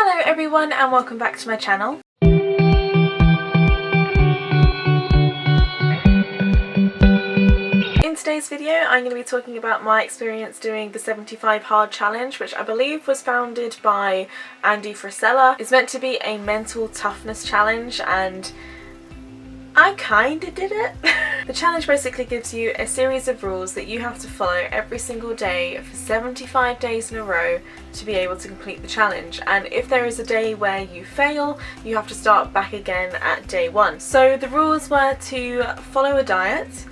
Hello everyone and welcome back to my channel. In today's video I'm going to be talking about my experience doing the 75 hard challenge, which I believe was founded by Andy Frisella. It's meant to be a mental toughness challenge and I kinda did it. The challenge basically gives you a series of rules that you have to follow every single day for 75 days in a row to be able to complete the challenge, and if there is a day where you fail, you have to start back again at day one. So the rules were to follow a diet,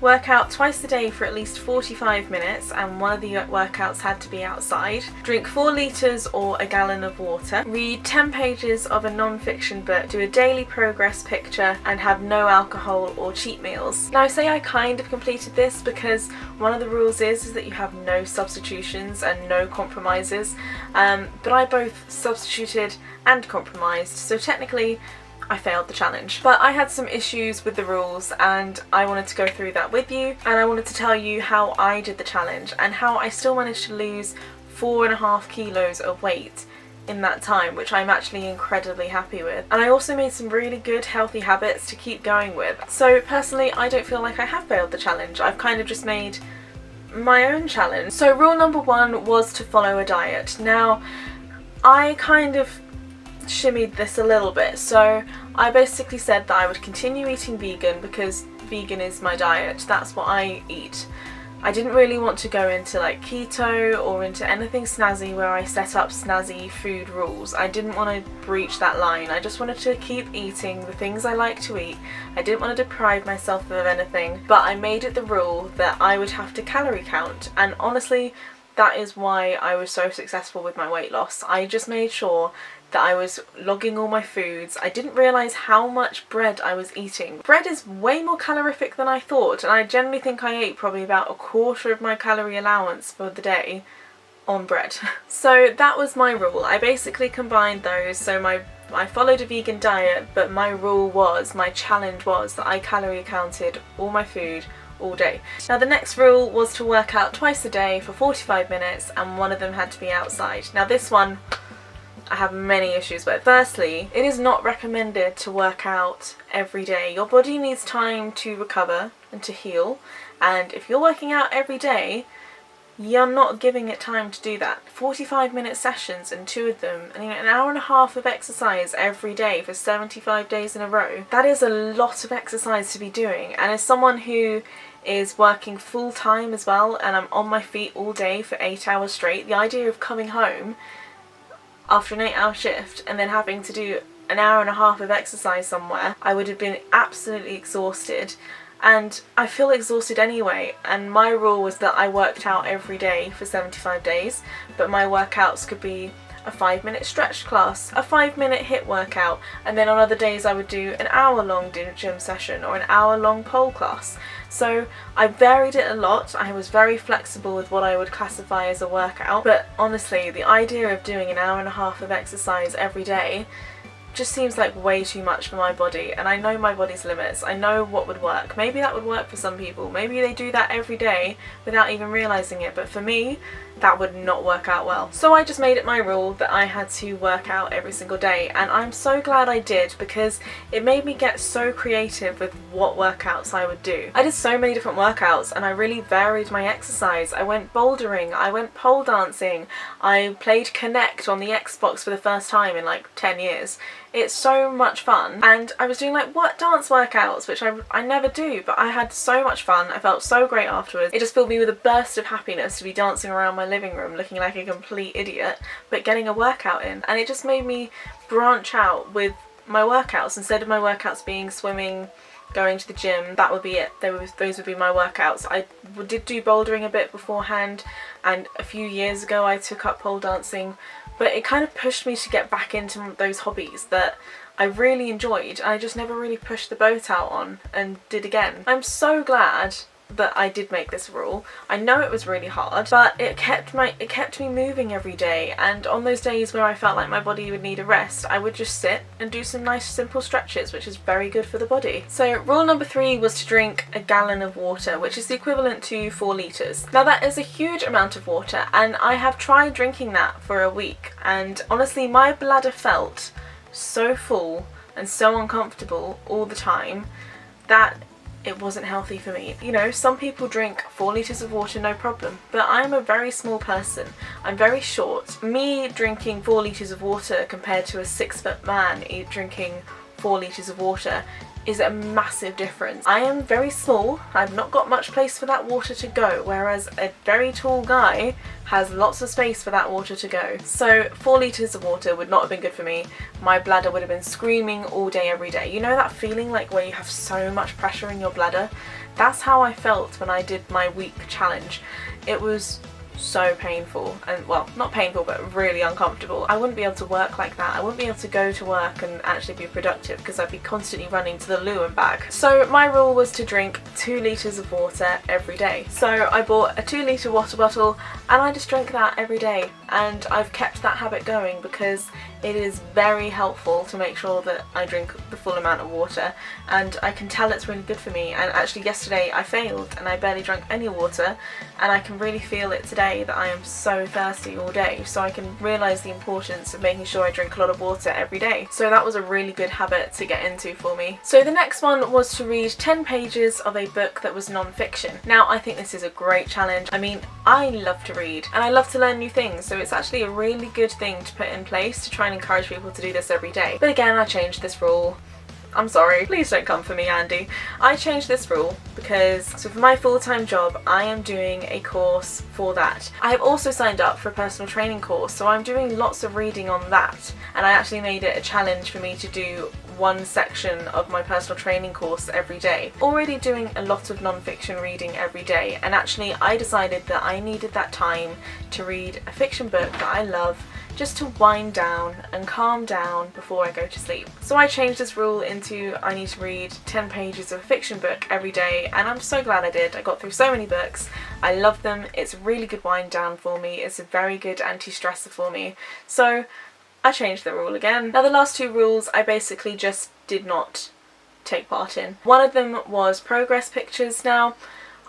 work out twice a day for at least 45 minutes, and one of the workouts had to be outside, drink 4 litres or a gallon of water, read 10 pages of a non-fiction book, do a daily progress picture, and have no alcohol or cheat meals. Now I say I kind of completed this because one of the rules is that you have no substitutions and no compromises, but I both substituted and compromised, so technically I failed the challenge. But I had some issues with the rules and I wanted to go through that with you, and I wanted to tell you how I did the challenge and how I still managed to lose 4.5 kilos of weight in that time, which I'm actually incredibly happy with. And I also made some really good healthy habits to keep going with. So personally I don't feel like I have failed the challenge. I've kind of just made my own challenge. So rule number 1 was to follow a diet. Now I kind of shimmied this a little bit, so I basically said that I would continue eating vegan because vegan is my diet, that's what I eat. I didn't really want to go into like keto or into anything snazzy where I set up snazzy food rules. I didn't want to breach that line. I just wanted to keep eating the things I like to eat. I didn't want to deprive myself of anything, but I made it the rule that I would have to calorie count, and honestly that is why I was so successful with my weight loss. I just made sure that I was logging all my foods. I didn't realise how much bread I was eating. Bread is way more calorific than I thought, and I generally think I ate probably about 1/4 of my calorie allowance for the day on bread. So that was my rule. I basically combined those, so I followed a vegan diet, but my challenge was that I calorie counted all my food all day. Now the next rule was to work out twice a day for 45 minutes, and one of them had to be outside. Now this one I have many issues with. Firstly, it is not recommended to work out every day. Your body needs time to recover and to heal, and if you're working out every day, you're not giving it time to do that. 45-minute sessions and 2 of them, and an hour and a half of exercise every day for 75 days in a row. That is a lot of exercise to be doing, and as someone who is working full time as well, and I'm on my feet all day for 8 hours straight, the idea of coming home after an 8-hour shift and then having to do an hour and a half of exercise somewhere, I would have been absolutely exhausted, and I feel exhausted anyway. And my rule was that I worked out every day for 75 days, but my workouts could be a 5-minute stretch class, a 5-minute HIIT workout, and then on other days I would do an hour-long gym session or an hour-long pole class. So I varied it a lot. I was very flexible with what I would classify as a workout, but honestly the idea of doing an hour and a half of exercise every day just seems like way too much for my body, and I know my body's limits. I know what would work. Maybe that would work for some people. Maybe they do that every day without even realising it, but for me that would not work out well. So I just made it my rule that I had to work out every single day, and I'm so glad I did because it made me get so creative with what workouts I would do. I did so many different workouts and I really varied my exercise. I went bouldering, I went pole dancing, I played Connect on the Xbox for the first time in like 10 years. It's so much fun, and I was doing like dance workouts, which I never do, but I had so much fun. I felt so great afterwards. It just filled me with a burst of happiness to be dancing around my living room looking like a complete idiot, but getting a workout in, and it just made me branch out with my workouts. Instead of my workouts being swimming, going to the gym, that would be it. Those would be my workouts. I did do bouldering a bit beforehand, and a few years ago I took up pole dancing, but it kind of pushed me to get back into those hobbies that I really enjoyed and I just never really pushed the boat out on and did again. I'm so glad that I did make this rule. I know it was really hard, but it kept me moving every day, and on those days where I felt like my body would need a rest, I would just sit and do some nice simple stretches, which is very good for the body. So rule number 3 was to drink a gallon of water, which is the equivalent to 4 litres. Now that is a huge amount of water, and I have tried drinking that for a week, and honestly my bladder felt so full and so uncomfortable all the time that it wasn't healthy for me. You know, some people drink 4 litres of water no problem, but I'm a very small person. I'm very short. Me drinking 4 litres of water compared to a 6-foot man drinking 4 litres of water is a massive difference. I am very small, I've not got much place for that water to go, whereas a very tall guy has lots of space for that water to go. So 4 litres of water would not have been good for me. My bladder would have been screaming all day every day. You know that feeling like where you have so much pressure in your bladder? That's how I felt when I did my week challenge. It was so painful, and well, not painful but really uncomfortable. I wouldn't be able to work like that. I wouldn't be able to go to work and actually be productive because I'd be constantly running to the loo and back. So my rule was to drink 2 litres of water every day. So I bought a 2 litre water bottle and I just drank that every day, and I've kept that habit going because it is very helpful to make sure that I drink the full amount of water, and I can tell it's really good for me. And actually yesterday I failed and I barely drank any water, and I can really feel it today that I am so thirsty all day, so I can realise the importance of making sure I drink a lot of water every day. So that was a really good habit to get into for me. So the next one was to read 10 pages of a book that was non-fiction. Now I think this is a great challenge. I mean, I love to read and I love to learn new things, so it's actually a really good thing to put in place to try and encourage people to do this every day. But again, I changed this rule. I'm sorry, please don't come for me, Andy. I changed this rule because, so for my full-time job, I am doing a course for that. I have also signed up for a personal training course, so I'm doing lots of reading on that, and I actually made it a challenge for me to do one section of my personal training course every day. Already doing a lot of non-fiction reading every day, and actually I decided that I needed that time to read a fiction book that I love, just to wind down and calm down before I go to sleep. So I changed this rule into I need to read 10 pages of a fiction book every day, and I'm so glad I did. I got through so many books. I love them. It's a really good wind down for me. It's a very good anti-stressor for me. So I changed the rule again. Now the last 2 rules I basically just did not take part in. One of them was progress pictures. Now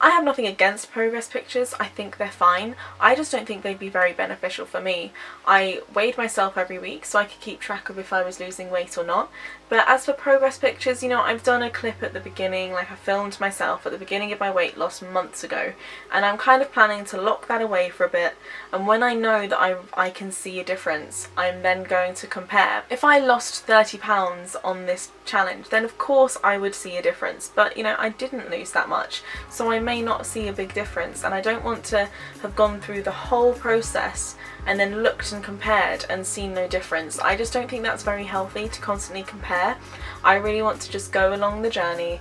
I have nothing against progress pictures, I think they're fine. I just don't think they'd be very beneficial for me. I weighed myself every week so I could keep track of if I was losing weight or not. But as for progress pictures, you know, I've done a clip at the beginning, like I filmed myself at the beginning of my weight loss months ago, and I'm kind of planning to lock that away for a bit, and when I know that I can see a difference, I'm then going to compare. If I lost 30 pounds on this challenge, then of course I would see a difference, but you know, I didn't lose that much, so I may not see a big difference, and I don't want to have gone through the whole process and then looked and compared and seen no difference. I just don't think that's very healthy to constantly compare. I really want to just go along the journey,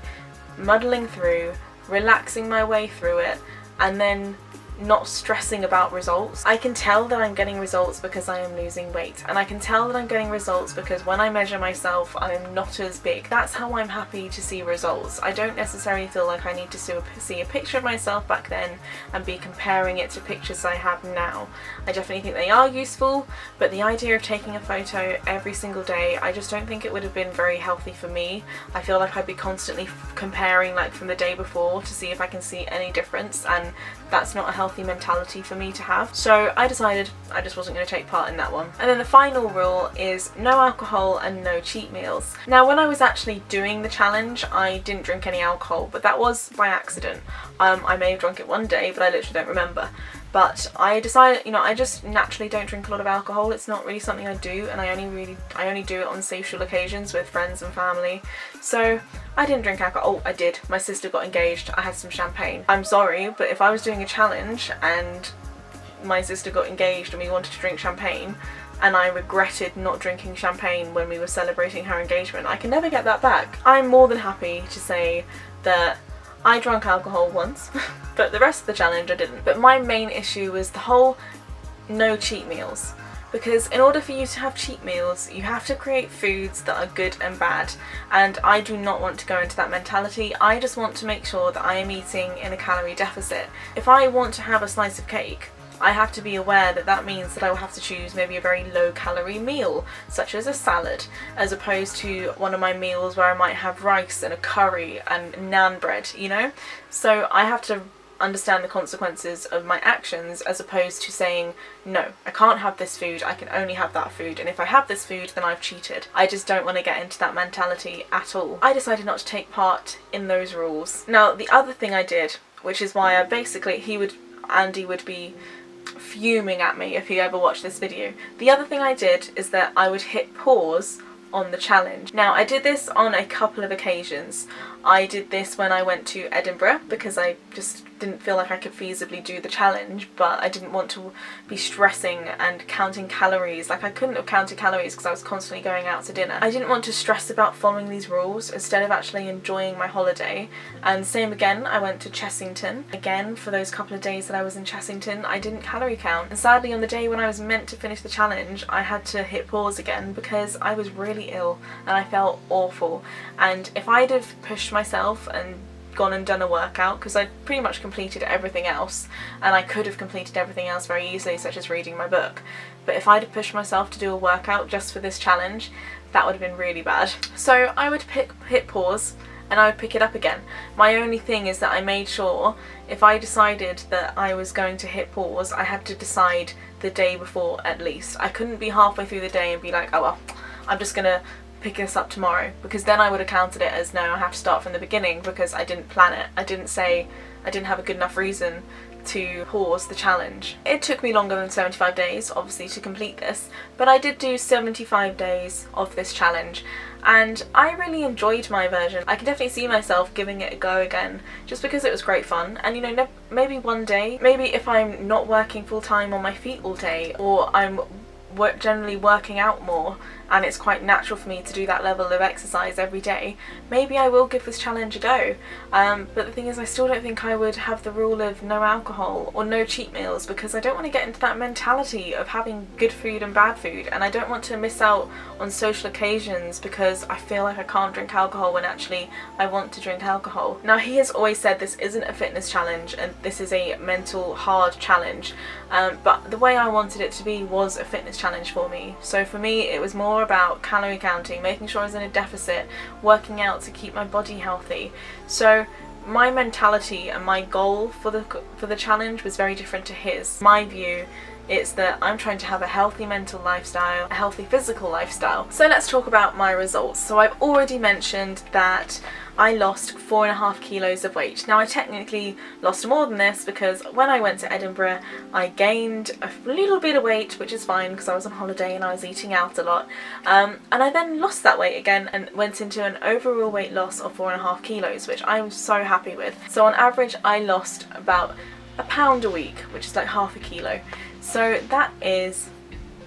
muddling through, relaxing my way through it, and then not stressing about results. I can tell that I'm getting results because I am losing weight, and I can tell that I'm getting results because when I measure myself I am not as big. That's how I'm happy to see results. I don't necessarily feel like I need to see a picture of myself back then and be comparing it to pictures I have now. I definitely think they are useful, but the idea of taking a photo every single day, I just don't think it would have been very healthy for me. I feel like I'd be constantly comparing like from the day before to see if I can see any difference, and that's not a healthy mentality for me to have. So I decided I just wasn't going to take part in that one. And then the final rule is no alcohol and no cheat meals. Now when I was actually doing the challenge I didn't drink any alcohol, but that was by accident. I may have drunk it one day but I literally don't remember. But I decided, you know, I just naturally don't drink a lot of alcohol. It's not really something I do, and I only do it on social occasions with friends and family. So I didn't drink alcohol. Oh, I did. My sister got engaged. I had some champagne. I'm sorry, but if I was doing a challenge and my sister got engaged and we wanted to drink champagne, and I regretted not drinking champagne when we were celebrating her engagement, I can never get that back. I'm more than happy to say that I drank alcohol once, but the rest of the challenge I didn't. But my main issue was the whole no cheat meals. because in order for you to have cheat meals, you have to create foods that are good and bad, and I do not want to go into that mentality. I just want to make sure that I am eating in a calorie deficit. If I want to have a slice of cake, I have to be aware that that means that I will have to choose maybe a very low calorie meal, such as a salad, as opposed to one of my meals where I might have rice and a curry and naan bread, you know? So I have to understand the consequences of my actions, as opposed to saying, no, I can't have this food, I can only have that food, and if I have this food then I've cheated. I just don't want to get into that mentality at all. I decided not to take part in those rules. Now, the other thing I did, which is why Andy would be fuming at me if he ever watched this video. The other thing I did is that I would hit pause on the challenge. Now, I did this on a couple of occasions. I did this when I went to Edinburgh because I just didn't feel like I could feasibly do the challenge, but I didn't want to be stressing and counting calories. Like, I couldn't have counted calories because I was constantly going out to dinner. I didn't want to stress about following these rules instead of actually enjoying my holiday. And same again, I went to Chessington. Again, for those couple of days that I was in Chessington, I didn't calorie count. And sadly, on the day when I was meant to finish the challenge, I had to hit pause again because I was really ill and I felt awful. And if I'd have pushed myself and gone and done a workout, because I'd pretty much completed everything else, and I could have completed everything else very easily, such as reading my book, but if I'd have pushed myself to do a workout just for this challenge, that would have been really bad. So I would hit pause and I would pick it up again. My only thing is that I made sure if I decided that I was going to hit pause, I had to decide the day before at least. I couldn't be halfway through the day and be like, oh well, I'm just gonna pick this up tomorrow, because then I would have counted it as, no, I have to start from the beginning because I didn't plan it. I didn't have a good enough reason to pause the challenge. It took me longer than 75 days, obviously, to complete this, but I did do 75 days of this challenge, and I really enjoyed my version. I can definitely see myself giving it a go again, just because it was great fun. And you know, maybe one day, maybe if I'm not working full time on my feet all day, or I'm generally working out more and it's quite natural for me to do that level of exercise every day, maybe I will give this challenge a go. But the thing is, I still don't think I would have the rule of no alcohol or no cheat meals, because I don't want to get into that mentality of having good food and bad food, and I don't want to miss out on social occasions because I feel like I can't drink alcohol when actually I want to drink alcohol. Now, he has always said this isn't a fitness challenge and this is a mental hard challenge, but the way I wanted it to be was a fitness challenge for me. So for me, it was more about calorie counting, making sure I was in a deficit, working out to keep my body healthy. So my mentality and my goal for the challenge was very different to his. My view is that I'm trying to have a healthy mental lifestyle, a healthy physical lifestyle. So let's talk about my results. So I've already mentioned that I lost 4.5 kilos of weight. Now, I technically lost more than this because when I went to Edinburgh, I gained a little bit of weight, which is fine because I was on holiday and I was eating out a lot. And I then lost that weight again and went into an overall weight loss of 4.5 kilos, which I'm so happy with. So on average, I lost about a pound a week, which is like half a kilo. So that is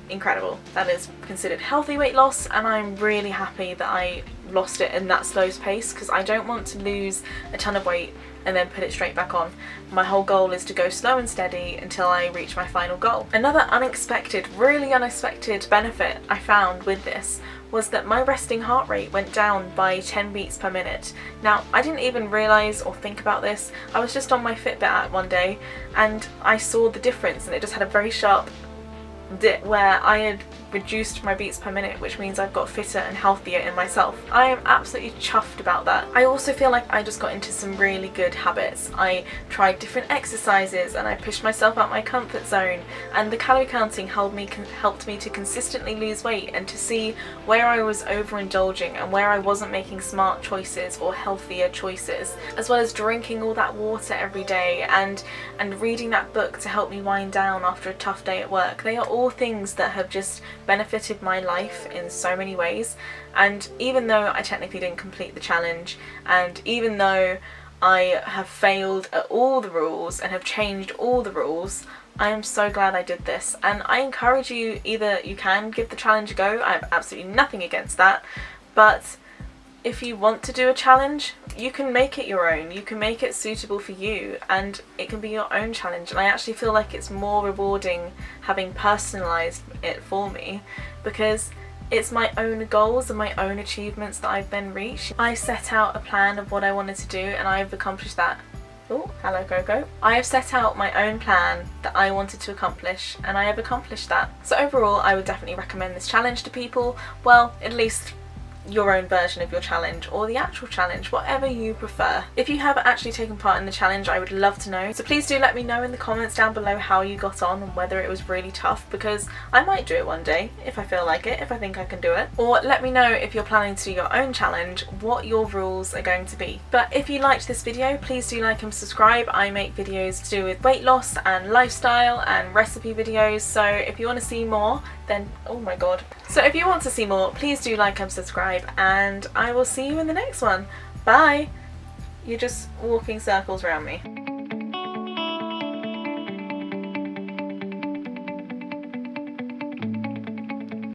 incredible. That is considered healthy weight loss, and I'm really happy that I lost it in that slow pace, because I don't want to lose a ton of weight and then put it straight back on. My whole goal is to go slow and steady until I reach my final goal. Another unexpected, really unexpected benefit I found with this was that my resting heart rate went down by 10 beats per minute. Now, I didn't even realise or think about this. I was just on my Fitbit app one day and I saw the difference, and it just had a very sharp dip where I had reduced my beats per minute, which means I've got fitter and healthier in myself. I am absolutely chuffed about that. I also feel like I just got into some really good habits. I tried different exercises and I pushed myself out my comfort zone, and the calorie counting helped me to consistently lose weight and to see where I was overindulging and where I wasn't making smart choices or healthier choices, as well as drinking all that water every day and reading that book to help me wind down after a tough day at work. They are all things that have just benefited my life in so many ways. And even though I technically didn't complete the challenge, and even though I have failed at all the rules and have changed all the rules, I am so glad I did this. And I encourage you, either you can give the challenge a go, I have absolutely nothing against that, but if you want to do a challenge, you can make it your own. You can make it suitable for you, and it can be your own challenge. And I actually feel like it's more rewarding having personalised it for me, because it's my own goals and my own achievements that I've then reached. I set out a plan of what I wanted to do, and I've accomplished that. Oh, hello Gogo. I have set out my own plan that I wanted to accomplish, and I have accomplished that. So overall, I would definitely recommend this challenge to people. Well, at least your own version of your challenge, or the actual challenge, whatever you prefer. If you have actually taken part in the challenge, I would love to know. So please do let me know in the comments down below how you got on and whether it was really tough, because I might do it one day if I feel like it, if I think I can do it. Or let me know if you're planning to do your own challenge, what your rules are going to be. But if you liked this video, please do like and subscribe. I make videos to do with weight loss and lifestyle and recipe videos, so if you want to see more, then oh my god. So if you want to see more, please do like and subscribe, and I will see you in the next one. Bye! You're just walking circles around me.